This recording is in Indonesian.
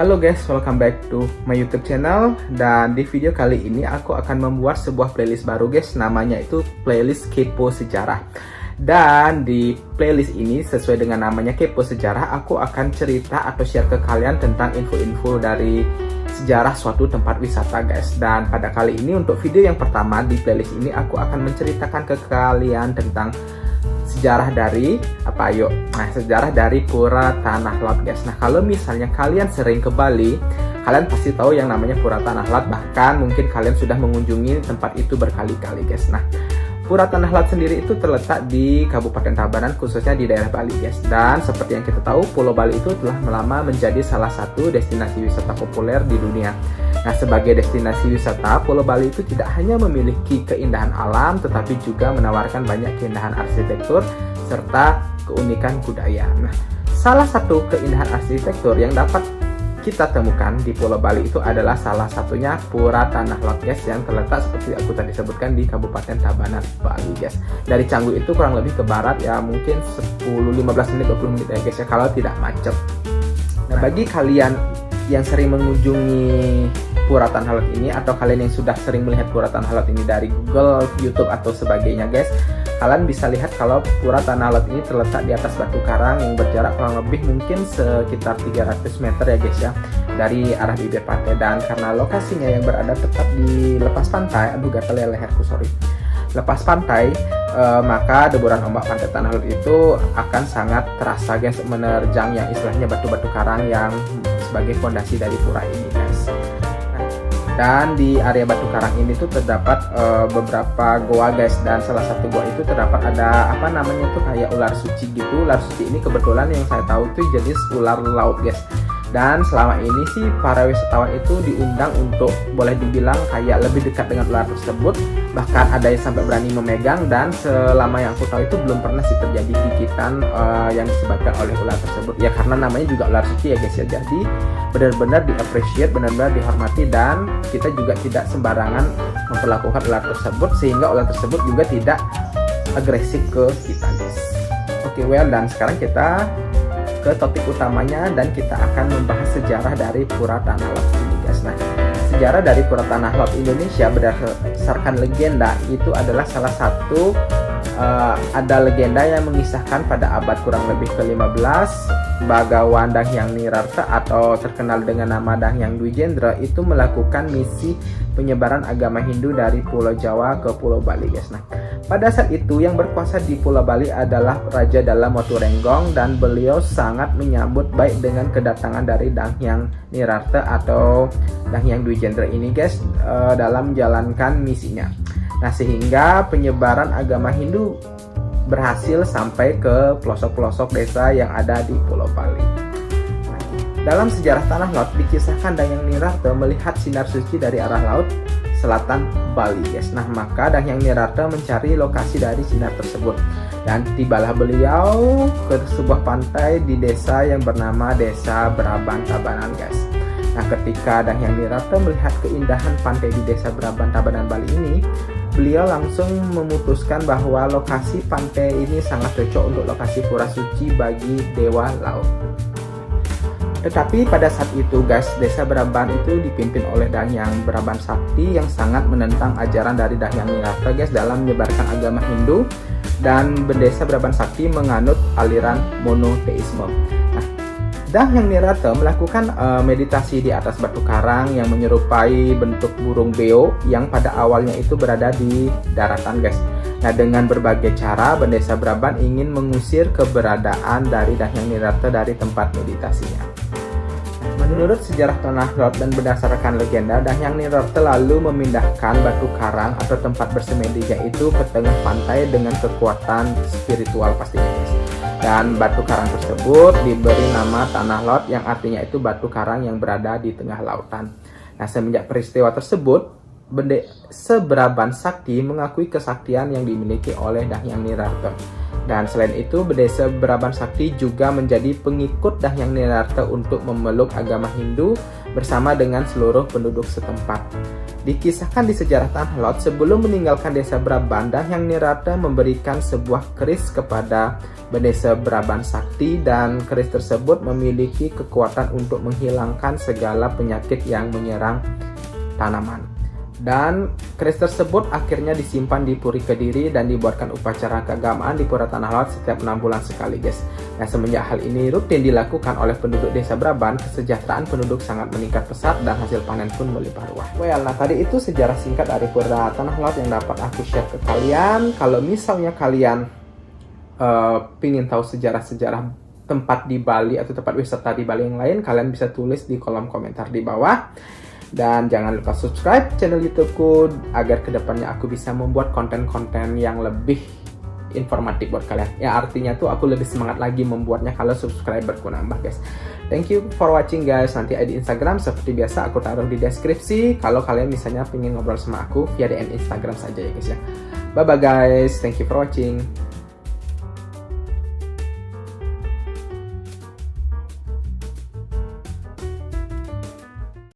Halo guys, welcome back to my YouTube channel. Dan di video kali ini aku akan membuat sebuah playlist baru guys. Namanya itu playlist Kepo Sejarah. Dan di playlist ini sesuai dengan namanya Kepo Sejarah, aku akan cerita atau share ke kalian tentang info-info dari sejarah suatu tempat wisata guys. Dan pada kali ini untuk video yang pertama di playlist ini aku akan menceritakan ke kalian tentang sejarah dari sejarah dari Pura Tanah Laut guys. Nah, kalau misalnya kalian sering ke Bali, kalian pasti tahu yang namanya Pura Tanah Laut, bahkan mungkin kalian sudah mengunjungi tempat itu berkali-kali guys. Nah, Pura Tanah Laut sendiri itu terletak di Kabupaten Tabanan, khususnya di daerah Bali guys. Dan seperti yang kita tahu, Pulau Bali itu telah lama menjadi salah satu destinasi wisata populer di dunia. Nah, sebagai destinasi wisata, Pulau Bali itu tidak hanya memiliki keindahan alam, tetapi juga menawarkan banyak keindahan arsitektur serta keunikan budaya. Nah, salah satu keindahan arsitektur yang dapat kita temukan di Pulau Bali itu adalah salah satunya Pura Tanah Laut guys, yang terletak seperti aku tadi sebutkan di Kabupaten Tabanan, Bali guys. Dari Canggu itu kurang lebih ke barat ya mungkin 10-15 menit 20 menit ya guys ya, kalau tidak macet. Nah, bagi kalian yang sering mengunjungi Pura Tanah Laut ini, atau kalian yang sudah sering melihat Pura Tanah Laut ini dari Google, YouTube atau sebagainya guys, kalian bisa lihat kalau Pura Tanah Laut ini terletak di atas batu karang yang berjarak kurang lebih mungkin sekitar 300 meter ya guys ya, dari arah bibir pantai. Dan karena lokasinya yang berada tepat di lepas pantai, gatal ya leherku, lepas pantai, maka deburan ombak pantai Tanah Laut itu akan sangat terasa guys, menerjang yang istilahnya batu-batu karang yang sebagai fondasi dari pura ini guys. Dan di area batu karang ini tuh terdapat beberapa goa guys, dan salah satu goa itu terdapat ada kayak ular suci gitu. Ular suci ini kebetulan yang saya tahu itu jenis ular laut guys. Dan selama ini sih para wisatawan itu diundang untuk boleh dibilang kayak lebih dekat dengan ular tersebut. Bahkan ada yang sampai berani memegang, dan selama yang aku tahu itu belum pernah sih terjadi gigitan yang disebabkan oleh ular tersebut. Ya karena namanya juga ular suci ya guys ya. Jadi benar-benar di-appreciate, benar-benar dihormati, dan kita juga tidak sembarangan memperlakukan ular tersebut, sehingga ular tersebut juga tidak agresif ke kita guys. Oke, dan sekarang kita ke topik utamanya, dan kita akan membahas sejarah dari Pura Tanah Laut ini guys. Nah, sejarah dari Pura Tanah Laut Indonesia berdasarkan legenda itu adalah salah satu ada legenda yang mengisahkan pada abad kurang lebih ke-15, Bagawan Dahyang Nirarta atau terkenal dengan nama Dahyang Dwijendra itu melakukan misi penyebaran agama Hindu dari Pulau Jawa ke Pulau Bali guys. Nah, pada saat itu yang berkuasa di Pulau Bali adalah Raja Dalam Moturenggong, dan beliau sangat menyambut baik dengan kedatangan dari Dahyang Nirarta atau Dahyang Dwijendra ini guys dalam menjalankan misinya. Nah, sehingga penyebaran agama Hindu berhasil sampai ke pelosok-pelosok desa yang ada di Pulau Bali. Nah, dalam sejarah Tanah Laut dikisahkan Dahyang Nirarta melihat sinar suci dari arah laut selatan Bali guys. Nah, maka Dahyang Nirarta mencari lokasi dari sinar tersebut, dan tibalah beliau ke sebuah pantai di desa yang bernama Desa Braban Tabanan guys. Nah, ketika Dahyang Nirarta melihat keindahan pantai di Desa Braban Tabanan Bali ini, beliau langsung memutuskan bahwa lokasi pantai ini sangat cocok untuk lokasi pura suci bagi dewa laut. Tetapi pada saat itu guys, Desa Braban itu dipimpin oleh Dahyang Braban Sakti yang sangat menentang ajaran dari Dahyang Nirarta guys dalam menyebarkan agama Hindu, dan Desa Braban Sakti menganut aliran monoteisme. Nah, Dahyang Nirarta melakukan meditasi di atas batu karang yang menyerupai bentuk burung beo yang pada awalnya itu berada di daratan guys. Nah, dengan berbagai cara Desa Braban ingin mengusir keberadaan dari Dahyang Nirarta dari tempat meditasinya. Menurut sejarah Tanah Laut dan berdasarkan legenda, Dahyang Nirarta lalu memindahkan batu karang atau tempat bersemedinya itu ke tengah pantai dengan kekuatan spiritual pastinya guys. Dan batu karang tersebut diberi nama Tanah Laut, yang artinya itu batu karang yang berada di tengah lautan. Nah, semenjak peristiwa tersebut, Desa Braban Sakti mengakui kesaktian yang dimiliki oleh Dahyang Nirarta. Dan selain itu, Desa Braban Sakti juga menjadi pengikut Dahyang Nirarta untuk memeluk agama Hindu bersama dengan seluruh penduduk setempat. Dikisahkan di sejarah Tanah Lot, sebelum meninggalkan desa Brabandan, Hyang Nirata memberikan sebuah keris kepada Benesa Braban Sakti, dan keris tersebut memiliki kekuatan untuk menghilangkan segala penyakit yang menyerang tanaman. Dan keris tersebut akhirnya disimpan di Puri Kediri dan dibuatkan upacara keagamaan di Pura Tanah Lot setiap 6 bulan sekali, guys. Nah, semenjak hal ini rutin dilakukan oleh penduduk desa Braban, kesejahteraan penduduk sangat meningkat pesat dan hasil panen pun melimpah ruah. Well, nah tadi itu sejarah singkat dari Pura Tanah Lot yang dapat aku share ke kalian. Kalau misalnya kalian pingin tahu sejarah-sejarah tempat di Bali atau tempat wisata di Bali yang lain, kalian bisa tulis di kolom komentar di bawah. Dan jangan lupa subscribe channel YouTubeku agar kedepannya aku bisa membuat konten-konten yang lebih informatif buat kalian. Ya, artinya tuh aku lebih semangat lagi membuatnya kalau subscriberku nambah, guys. Thank you for watching, guys. Nanti ID Instagram seperti biasa aku taruh di deskripsi. Kalau kalian misalnya pengen ngobrol sama aku via DM Instagram saja ya, guys ya. Bye bye, guys. Thank you for watching.